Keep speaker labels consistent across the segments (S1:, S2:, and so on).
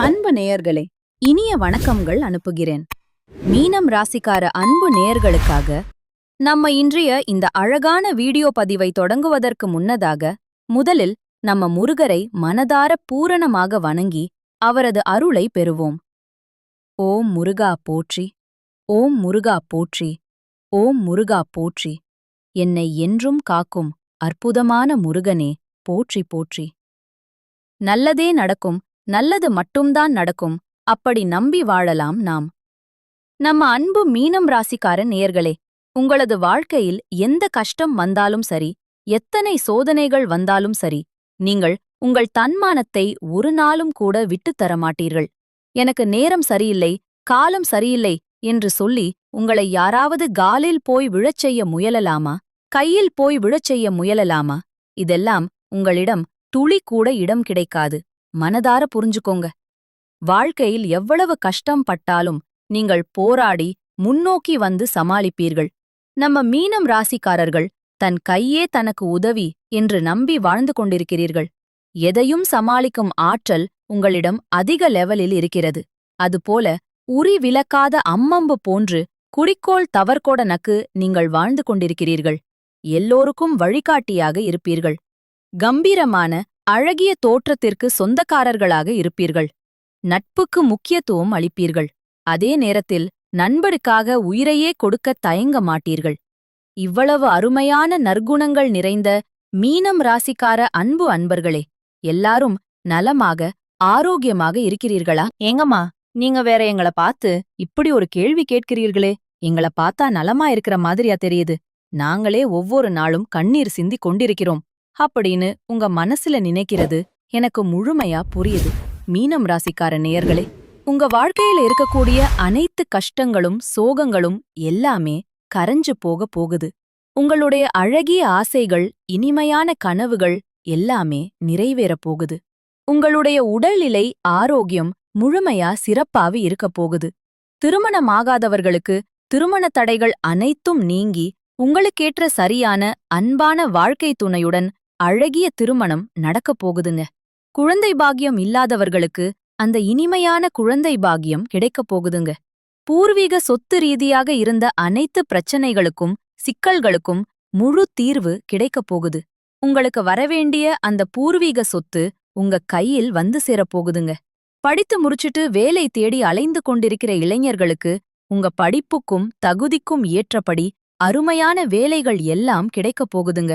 S1: அன்பு நேயர்களே, இனிய வணக்கங்கள் அனுப்புகிறேன். மீனம் ராசிக்கார அன்பு நேயர்களுக்காக நம்ம இன்றைய இந்த அழகான வீடியோ பதிவை தொடங்குவதற்கு முன்னதாக முதலில் நம்ம முருகரை மனதார பூரணமாக வணங்கி அவரது அருளை பெறுவோம். ஓம் முருகா போற்றி, ஓம் முருகா போற்றி, ஓம் முருகா போற்றி. என்னை என்றும் காக்கும் அற்புதமான முருகனே போற்றி போற்றி. நல்லதே நடக்கும், நல்லது மட்டும்தான் நடக்கும், அப்படி நம்பி வாழலாம் நாம். நம்ம அன்பு மீனம் ராசிக்கார நேயர்களே, உங்களது வாழ்க்கையில் எந்த கஷ்டம் வந்தாலும் சரி, எத்தனை சோதனைகள் வந்தாலும் சரி, நீங்கள் உங்கள் தன்மானத்தை ஒரு நாளும் கூட விட்டுத் தரமாட்டீர்கள். எனக்கு நேரம் சரியில்லை, காலம் சரியில்லை என்று சொல்லி உங்களை யாராவது காலில் போய் விழச் செய்ய முயலலாமா, கையில் போய் விழச் செய்ய முயலலாமா? இதெல்லாம் உங்களிடம் துளி கூட இடம் கிடைக்காது. மனதார புரிஞ்சுக்கோங்க. வாழ்க்கையில் எவ்வளவு கஷ்டம் பட்டாலும் நீங்கள் போராடி முன்னோக்கி வந்து சமாளிப்பீர்கள். நம்ம மீனம் ராசிக்காரர்கள் தன் கையே தனக்கு உதவி என்று நம்பி வாழ்ந்து கொண்டிருக்கிறீர்கள். எதையும் சமாளிக்கும் ஆற்றல் உங்களிடம் அதிக லெவலில் இருக்கிறது. அதுபோல உரி விலக்காத அம்மம்பு போன்று குறிக்கோள் தவற்கொடனக்கு நீங்கள் வாழ்ந்து கொண்டிருக்கிறீர்கள். எல்லோருக்கும் வழிகாட்டியாக இருப்பீர்கள். கம்பீரமான அழகிய தோற்றத்திற்கு சொந்தக்காரர்களாக இருப்பீர்கள். நட்புக்கு முக்கியத்துவம் அளிப்பீர்கள். அதே நேரத்தில் நண்பருக்காக உயிரையே கொடுக்க தயங்க மாட்டீர்கள். இவ்வளவு அருமையான நற்குணங்கள் நிறைந்த மீனம் ராசிக்கார அன்பு அன்பர்களே, எல்லாரும் நலமாக ஆரோக்கியமாக இருக்கிறீர்களா? ஏங்கம்மா, நீங்க வேற எங்கள பார்த்து இப்படி ஒரு கேள்வி கேட்கிறீர்களே, எங்கள பார்த்தா நலமா இருக்கிற மாதிரியா தெரியுது? நாங்களே ஒவ்வொரு நாளும் கண்ணீர் சிந்தி கொண்டிருக்கிறோம் அப்படின்னு உங்க மனசுல நினைக்கிறது எனக்கு முழுமையா புரியுது. மீனம் ராசிக்கார நேயர்களே, உங்க வாழ்க்கையில இருக்கக்கூடிய அனைத்து கஷ்டங்களும் சோகங்களும் எல்லாமே கரைஞ்சு போக போகுது. உங்களுடைய அழகிய ஆசைகள், இனிமையான கனவுகள் எல்லாமே நிறைவேறப் போகுது. உங்களுடைய உடல்நிலை ஆரோக்கியம் முழுமையா சிறப்பாக இருக்கப் போகுது. திருமணமாகாதவர்களுக்கு திருமண தடைகள் அனைத்தும் நீங்கி உங்களுக்கேற்ற சரியான அன்பான வாழ்க்கை துணையுடன் அழகிய திருமணம் நடக்கப் போகுதுங்க. குழந்தை பாக்கியம் இல்லாதவர்களுக்கு அந்த இனிமையான குழந்தை பாக்கியம் கிடைக்கப் போகுதுங்க. பூர்வீக சொத்து ரீதியாக இருந்த அனைத்து பிரச்சனைகளுக்கும் சிக்கல்களுக்கும் முழு தீர்வு கிடைக்கப் போகுது. உங்களுக்கு வரவேண்டிய அந்த பூர்வீக சொத்து உங்க கையில் வந்து சேரப்போகுதுங்க. படித்து முடிச்சிட்டு வேலை தேடி அலைந்து கொண்டிருக்கிற இளைஞர்களுக்கு உங்க படிப்புக்கும் தகுதிக்கும் ஏற்றபடி அருமையான வேலைகள் எல்லாம் கிடைக்கப் போகுதுங்க.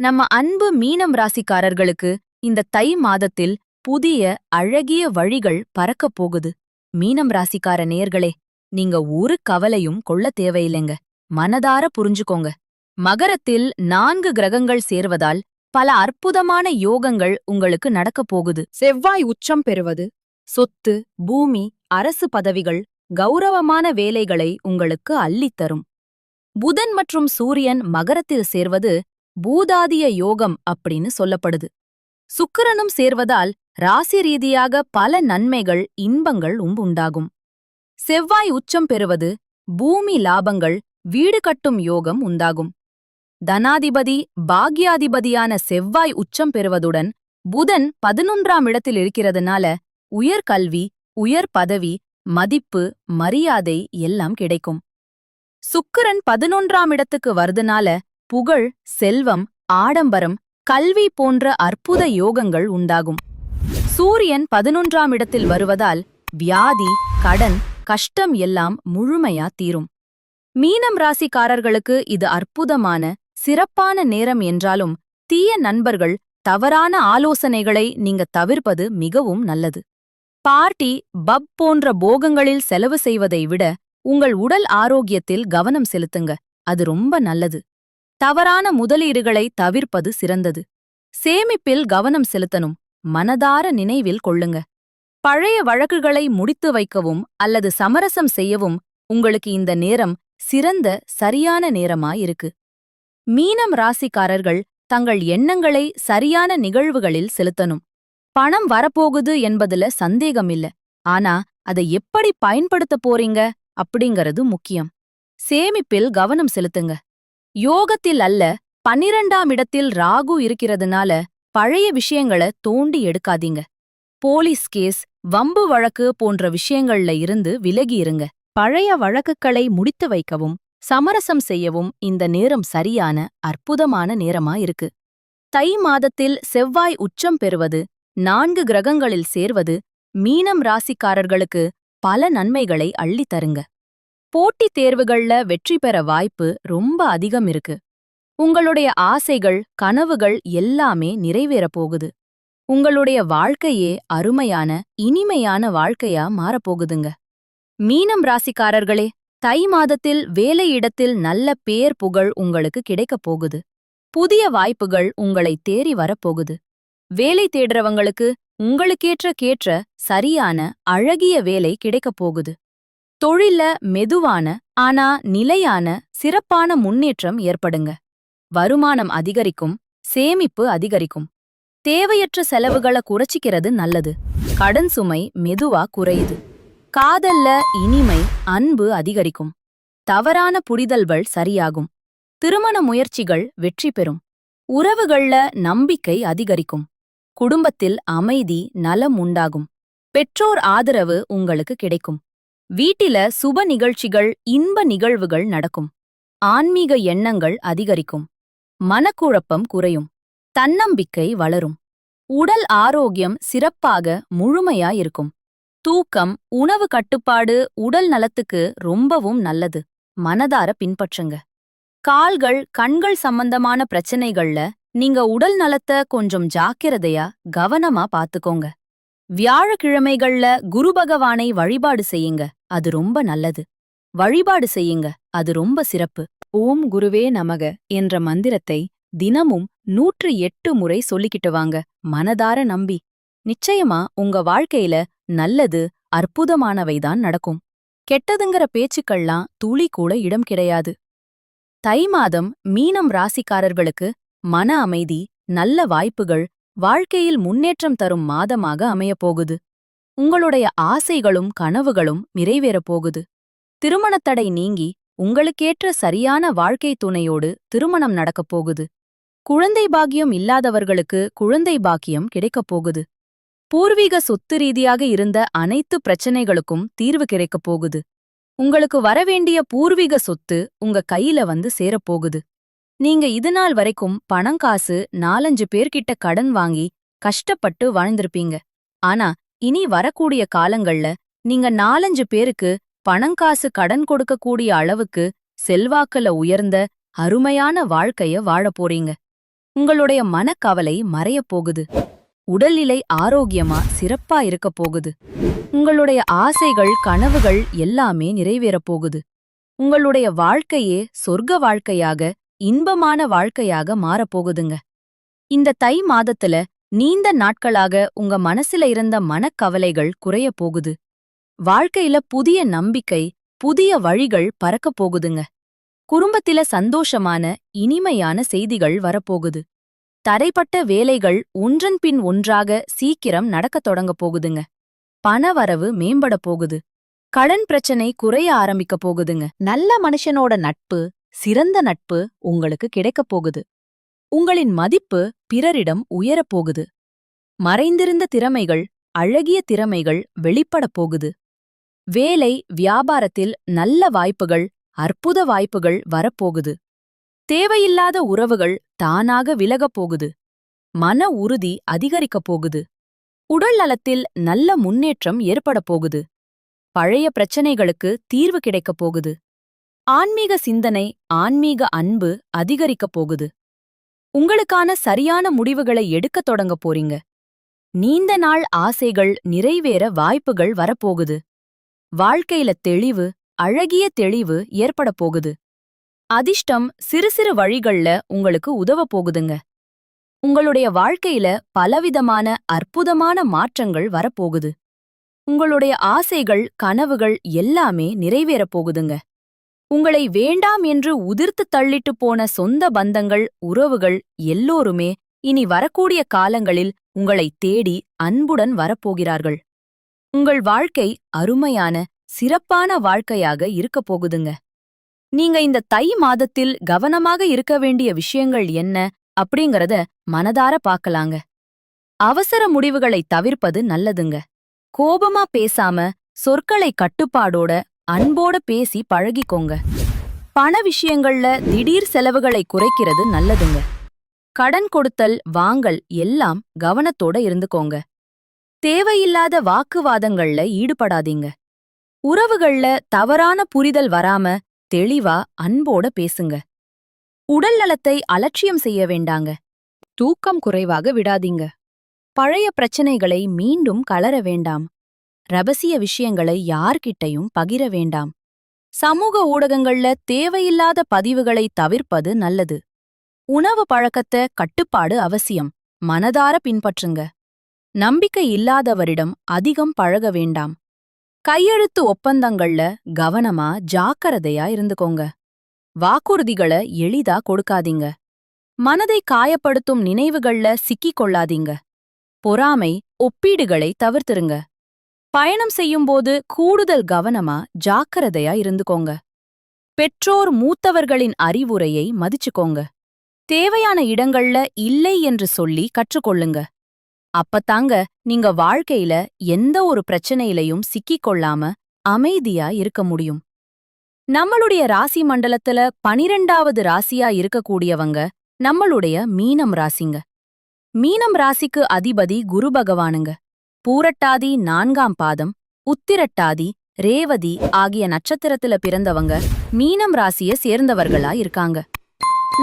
S1: நம்ம அன்பு மீனம் ராசிக்காரர்களுக்கு இந்த தை மாதத்தில் புதிய அழகிய வழிகள் பறக்கப் போகுது. மீனம் ராசிக்கார நேயர்களே, நீங்க ஒரு கவலையும் கொள்ள தேவையில்லைங்க. மனதார புரிஞ்சுக்கோங்க. மகரத்தில் 4 கிரகங்கள் சேர்வதால் பல அற்புதமான யோகங்கள் உங்களுக்கு நடக்கப் போகுது. செவ்வாய் உச்சம் பெறுவது சொத்து, பூமி, அரசு பதவிகள், கௌரவமான வேலைகளை உங்களுக்கு அள்ளித்தரும். புதன் மற்றும் சூரியன் மகரத்தில் சேர்வது பூதாதிய யோகம் அப்படின்னு சொல்லப்படுது. சுக்கிரனும் சேர்வதால் ராசி ரீதியாக பல நன்மைகள், இன்பங்கள் உண்டாகும். செவ்வாய் உச்சம் பெறுவது பூமி லாபங்கள், வீடு கட்டும் யோகம் உண்டாகும். தனாதிபதி, பாக்யாதிபதியான செவ்வாய் உச்சம் பெறுவதுடன் புதன் 11ஆம் இடத்தில் இருக்கிறதுனால உயர்கல்வி, உயர் பதவி, மதிப்பு, மரியாதை எல்லாம் கிடைக்கும். சுக்கிரன் 11ஆம் இடத்துக்கு வருதுனால புகழ், செல்வம், ஆடம்பரம், கல்வி போன்ற அற்புத யோகங்கள் உண்டாகும். சூரியன் 11ஆம் இடத்தில் வருவதால் வியாதி, கடன், கஷ்டம் எல்லாம் முழுமையா தீரும். மீனம் ராசிக்காரர்களுக்கு இது அற்புதமான சிறப்பான நேரம் என்றாலும் தீய நண்பர்கள், தவறான ஆலோசனைகளை நீங்க தவிர்ப்பது மிகவும் நல்லது. பார்ட்டி, பப் போன்ற போகங்களில் செலவு செய்வதை விட உங்கள் உடல் ஆரோக்கியத்தில் கவனம் செலுத்துங்க. அது ரொம்ப நல்லது. தவறான முதலீடுகளை தவிர்ப்பது சிறந்தது. சேமிப்பில் கவனம் செலுத்தணும். மனதார நினைவில் கொள்ளுங்க. பழைய வழக்குகளை முடித்து வைக்கவும் அல்லது சமரசம் செய்யவும் உங்களுக்கு இந்த நேரம் சிறந்த சரியான நேரமாயிருக்கு. மீனம் ராசிக்காரர்கள் தங்கள் எண்ணங்களை சரியான நிகழ்வுகளில் செலுத்தணும். பணம் வரப்போகுது என்பதுல சந்தேகமில்ல. ஆனா அதை எப்படி பயன்படுத்த போறீங்க அப்படிங்கறது முக்கியம். சேமிப்பில் கவனம் செலுத்துங்க. யோகத்தில் அல்ல, 12ஆம் இடத்தில் ராகு இருக்கிறதுனால பழைய விஷயங்கள தோண்டி எடுக்காதீங்க. போலீஸ் கேஸ், வம்பு வழக்கு போன்ற விஷயங்கள்ல இருந்து விலகி இருங்க. பழைய வழக்குகளை முடித்து வைக்கவும் சமரசம் செய்யவும் இந்த நேரம் சரியான அற்புதமான நேரமா இருக்கு. தை மாதத்தில் செவ்வாய் உச்சம் பெறுவது, 4 கிரகங்களில் சேர்வது மீனம் ராசிக்காரர்களுக்கு பல நன்மைகளை அள்ளித் தருங்க. போட்டித் தேர்வுகள்ல வெற்றி பெற வாய்ப்பு ரொம்ப அதிகம் இருக்கு. உங்களுடைய ஆசைகள், கனவுகள் எல்லாமே நிறைவேறப் போகுது. உங்களுடைய வாழ்க்கையே அருமையான, இனிமையான வாழ்க்கையா மாறப்போகுதுங்க. மீனம் ராசிக்காரர்களே, தை மாதத்தில் வேலையிடத்தில் நல்ல பேர் புகழ் உங்களுக்கு கிடைக்கப் போகுது. புதிய வாய்ப்புகள் உங்களை தேறி வரப்போகுது. வேலை தேடுறவங்களுக்கு உங்களுக்கேற்ற சரியான, அழகிய வேலை கிடைக்கப் போகுது. தொழில்ல மெதுவான, ஆனா நிலையான, சிறப்பான முன்னேற்றம் ஏற்படுங்க. வருமானம் அதிகரிக்கும், சேமிப்பு அதிகரிக்கும். தேவையற்ற செலவுகளை குறைச்சிக்கிறது நல்லது. கடன் சுமை மெதுவா குறையுது. காதல்ல இனிமை, அன்பு அதிகரிக்கும். தவறான புரிதல்கள் சரியாகும். திருமண முயற்சிகள் வெற்றி பெறும். உறவுகள்ல நம்பிக்கை அதிகரிக்கும். குடும்பத்தில் அமைதி, நலம் உண்டாகும். பெற்றோர் ஆதரவு உங்களுக்கு கிடைக்கும். வீட்டில சுப நிகழ்ச்சிகள், இன்ப நிகழ்வுகள் நடக்கும். ஆன்மீக எண்ணங்கள் அதிகரிக்கும். மனக்குழப்பம் குறையும். தன்னம்பிக்கை வளரும். உடல் ஆரோக்கியம் சிறப்பாக, முழுமையா இருக்கும். தூக்கம், உணவு கட்டுப்பாடு உடல் நலத்துக்கு ரொம்பவும் நல்லது. மனதார பின்பற்றுங்க. கால்கள், கண்கள் சம்பந்தமான பிரச்சனைகள்ல நீங்க உடல் நலத்தை கொஞ்சம் ஜாக்கிரதையா, கவனமா பாத்துக்கோங்க. வியாழக்கிழமைகள்ல குரு பகவானை வழிபாடு செய்யுங்க, அது ரொம்ப நல்லது. வழிபாடு செய்யுங்க, அது ரொம்ப சிறப்பு. ஓம் குருவே நமக என்ற மந்திரத்தை தினமும் 108 முறை சொல்லிக்கிட்டு வாங்க, மனதார நம்பி. நிச்சயமா உங்க வாழ்க்கையில நல்லது, அற்புதமானவைதான் நடக்கும். கெட்டதுங்கிற பேச்சுக்கள்லாம் துளி கூட இடம் கிடையாது. தை மாதம் மீனம் ராசிக்காரர்களுக்கு மன அமைதி, நல்ல வாய்ப்புகள், வாழ்க்கையில் முன்னேற்றம் தரும் மாதமாக அமையப்போகுது. உங்களுடைய ஆசைகளும் கனவுகளும் நிறைவேறப் போகுது. திருமணத்தடை நீங்கி உங்களுக்கேற்ற சரியான வாழ்க்கை துணையோடு திருமணம் நடக்கப் போகுது. குழந்தை பாக்கியம் இல்லாதவர்களுக்கு குழந்தை பாக்கியம் கிடைக்கப் போகுது. பூர்வீக சொத்து ரீதியாக இருந்த அனைத்து பிரச்சனைகளுக்கும் தீர்வு கிடைக்கப் போகுது. உங்களுக்கு வரவேண்டிய பூர்வீக சொத்து உங்க கையில வந்து சேரப்போகுது. நீங்க இதுநாள் வரைக்கும் பணங்காசு 4-5 பேர்கிட்ட கடன் வாங்கி கஷ்டப்பட்டு வாழ்ந்திருப்பீங்க. ஆனா இனி வரக்கூடிய காலங்கள்ல நீங்க 4-5 பேருக்கு பணங்காசு கடன் கொடுக்கக்கூடிய அளவுக்கு செல்வாக்குல உயர்ந்த, அருமையான வாழ்க்கைய வாழப் போறீங்க. உங்களுடைய மனக்கவலை மறையப் போகுது. உடல்நிலை ஆரோக்கியமா சிறப்பா இருக்கப் போகுது. உங்களுடைய ஆசைகள், கனவுகள் எல்லாமே நிறைவேறப் போகுது. உங்களுடைய வாழ்க்கையே சொர்க்க வாழ்க்கையாக, இன்பமான வாழ்க்கையாக மாறப்போகுதுங்க. இந்த தை மாதத்துல நீண்ட நாட்களாக உங்க மனசுல இருந்த மனக்கவலைகள் குறையப் போகுது. வாழ்க்கையில புதிய நம்பிக்கை, புதிய வழிகள் பறக்கப் போகுதுங்க. குடும்பத்தில சந்தோஷமான, இனிமையான செய்திகள் வரப்போகுது. தடைப்பட்ட வேலைகள் ஒன்றன் பின் ஒன்றாக சீக்கிரம் நடக்கத் தொடங்கப் போகுதுங்க. பணவரவு மேம்படப் போகுது. கடன் பிரச்சனை குறைய ஆரம்பிக்கப் போகுதுங்க. நல்ல மனுஷனோட நட்பு, சிறந்த நட்பு உங்களுக்கு கிடைக்கப் போகுது. உங்களின் மதிப்பு பிறரிடம் உயரப் போகுது. மறைந்திருந்த திறமைகள், அழகிய திறமைகள் வெளிப்படப் போகுது. வேலை, வியாபாரத்தில் நல்ல வாய்ப்புகள், அற்புத வாய்ப்புகள் வரப்போகுது. தேவையில்லாத உறவுகள் தானாக விலகப் போகுது. மன உறுதி அதிகரிக்கப் போகுது. உடல் நலத்தில் நல்ல முன்னேற்றம் ஏற்படப் போகுது. பழைய பிரச்சனைகளுக்கு தீர்வு கிடைக்கப் போகுது. ஆன்மீக சிந்தனை, ஆன்மீக அன்பு அதிகரிக்கப் போகுது. உங்களுக்கான சரியான முடிவுகளை எடுக்கத் தொடங்கப் போறீங்க. நீண்ட நாள் ஆசைகள் நிறைவேற வாய்ப்புகள் வரப்போகுது. வாழ்க்கையில தெளிவு, அழகிய தெளிவு ஏற்படப் போகுது. அதிர்ஷ்டம் சிறு சிறு வழிகள்ல உங்களுக்கு உதவப் போகுதுங்க. உங்களுடைய வாழ்க்கையில பலவிதமான அற்புதமான மாற்றங்கள் வரப்போகுது. உங்களுடைய ஆசைகள், கனவுகள் எல்லாமே நிறைவேறப் போகுதுங்க. உங்களை வேண்டாம் என்று உதிர்த்து தள்ளிட்டு போன சொந்த பந்தங்கள், உறவுகள் எல்லோருமே இனி வரக்கூடிய காலங்களில் உங்களை தேடி அன்புடன் வரப்போகிறார்கள். உங்கள் வாழ்க்கை அருமையான, சிறப்பான வாழ்க்கையாக இருக்கப் போகுதுங்க. நீங்க இந்த தை மாதத்தில் கவனமாக இருக்க வேண்டிய விஷயங்கள் என்ன அப்படிங்கறத மனதார பார்க்கலாங்க. அவசர முடிவுகளை தவிர்ப்பது நல்லதுங்க. கோபமா பேசாம சொற்களை கட்டுப்பாடோட அன்போட பேசி பழகிக்கோங்க. பண விஷயங்கள்ல திடீர் செலவுகளை குறைக்கிறது நல்லதுங்க. கடன் கொடுத்தல் வாங்கல் எல்லாம் கவனத்தோட இருந்துக்கோங்க. தேவையில்லாத வாக்குவாதங்கள்ல ஈடுபடாதீங்க. உறவுகள்ல தவறான புரிதல் வராம தெளிவா அன்போட பேசுங்க. உடல் நலத்தை அலட்சியம் செய்ய வேண்டாங்க. தூக்கம் குறைவாக விடாதீங்க. பழைய பிரச்சனைகளை மீண்டும் கலர வேண்டாம். ரகசிய விஷயங்களை யார்கிட்டையும் பகிர வேண்டாம். சமூக ஊடகங்கள்ல தேவையில்லாத பதிவுகளை தவிர்ப்பது நல்லது. உணவு பழக்கத்தை கட்டுப்பாடு அவசியம். மனதார பின்பற்றுங்க. நம்பிக்கை இல்லாதவரிடம் அதிகம் பழக வேண்டாம். கையெழுத்து ஒப்பந்தங்கள்ல கவனமா ஜாக்கிரதையா இருந்துக்கோங்க. வாக்குறுதிகளை எளிதா கொடுக்காதீங்க. மனதை காயப்படுத்தும் நினைவுகள்ல சிக்கிக் கொள்ளாதீங்க. பொறாமை, ஒப்பீடுகளை தவிர்த்திருங்க. பயணம் செய்யும்போது கூடுதல் கவனமா ஜாக்கிரதையா இருந்துக்கோங்க. பெற்றோர் மூத்தவர்களின் அறிவுரையை மதிச்சுக்கோங்க. தேவையான இடங்கள்ல இல்லை என்று சொல்லி கற்றுக்கொள்ளுங்க. அப்பத்தாங்க நீங்க வாழ்க்கையில எந்த ஒரு பிரச்சனையிலையும் சிக்கிக் கொள்ளாம அமைதியா இருக்க முடியும். நம்மளுடைய ராசி மண்டலத்துல 12வது ராசியா இருக்கக்கூடியவங்க நம்மளுடைய மீனம் ராசிங்க. மீனம் ராசிக்கு அதிபதி குரு பகவானுங்க. பூரட்டாதி 4ஆம் பாதம், உத்திரட்டாதி, ரேவதி ஆகிய நட்சத்திரத்துல பிறந்தவங்க மீனம் ராசிய சேர்ந்தவர்களா இருக்காங்க.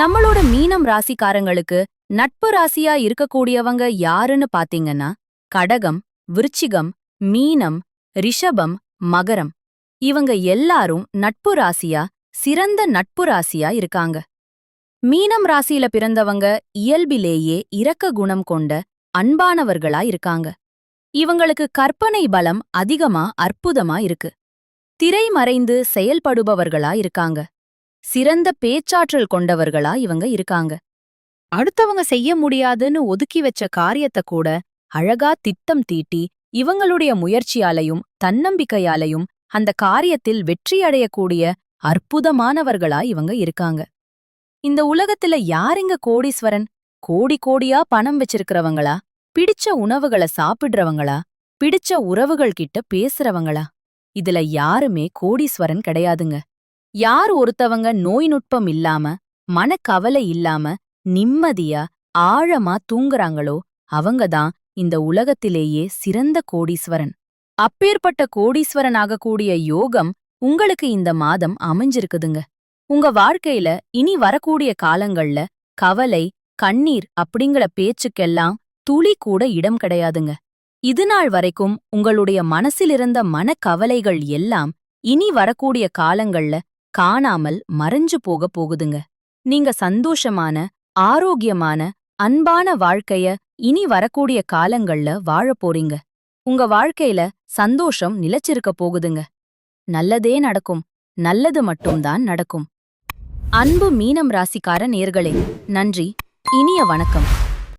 S1: நம்மளோட மீனம் ராசிக்காரங்களுக்கு நட்பு ராசியா இருக்கக்கூடியவங்க யாருன்னு பாத்தீங்கன்னா கடகம், விருச்சிகம், மீனம், ரிஷபம், மகரம். இவங்க எல்லாரும் நட்பு ராசியா, சிறந்த நட்பு ராசியா இருக்காங்க. மீனம் ராசியில பிறந்தவங்க இயல்பிலேயே இரக்க குணம் கொண்ட அன்பானவர்களா இருக்காங்க. இவங்களுக்கு கற்பனை பலம் அதிகமா அற்புதமா இருக்கு. திரை மறைந்து செயல்படுபவர்களா இருக்காங்க. சிறந்த பேச்சாற்றல் கொண்டவர்களா இவங்க இருக்காங்க. அடுத்தவங்க செய்ய முடியாதுன்னு ஒதுக்கி வச்ச காரியத்தை கூட அழகா திட்டம் தீட்டி இவங்களுடைய முயற்சியாலையும் தன்னம்பிக்கையாலையும் அந்த காரியத்தில் வெற்றியடையக்கூடிய அற்புதமானவர்களா இவங்க இருக்காங்க. இந்த உலகத்துல யாருங்க கோடீஸ்வரன்? கோடி கோடியா பணம் வச்சிருக்கிறவங்களா? பிடிச்ச உணவுகளை சாப்பிடுறவங்களா? பிடிச்ச உறவுகள் கிட்ட பேசுறவங்களா? இதுல யாருமே கோடீஸ்வரன் கிடையாதுங்க. யார் ஒருத்தவங்க நோய் நுட்பம் இல்லாம, மனக்கவலை இல்லாம, நிம்மதியா ஆழமா தூங்குறாங்களோ அவங்கதான் இந்த உலகத்திலேயே சிறந்த கோடீஸ்வரன். அப்பேற்பட்ட கோடீஸ்வரன் ஆகக்கூடிய யோகம் உங்களுக்கு இந்த மாதம் அமைஞ்சிருக்குதுங்க. உங்க வாழ்க்கையில இனி வரக்கூடிய காலங்கள்ல கவலை, கண்ணீர் அப்படிங்கிற பேச்சுக்கெல்லாம் துளி கூட இடம் கிடையாதுங்க. இதுநாள் வரைக்கும் உங்களுடைய மனசிலிருந்த மனக்கவலைகள் எல்லாம் இனி வரக்கூடிய காலங்கள்ல காணாமல் மறைஞ்சு போக போகுதுங்க. நீங்க சந்தோஷமான, ஆரோக்கியமான, அன்பான வாழ்க்கைய இனி வரக்கூடிய காலங்கள்ல வாழப் போறீங்க. உங்க வாழ்க்கையில சந்தோஷம் நிலைச்சிருக்க போகுதுங்க. நல்லதே நடக்கும். நல்லது மட்டும்தான் நடக்கும். அன்பு மீனம் ராசிக்கார நேர்களே, நன்றி. இனிய வணக்கம்.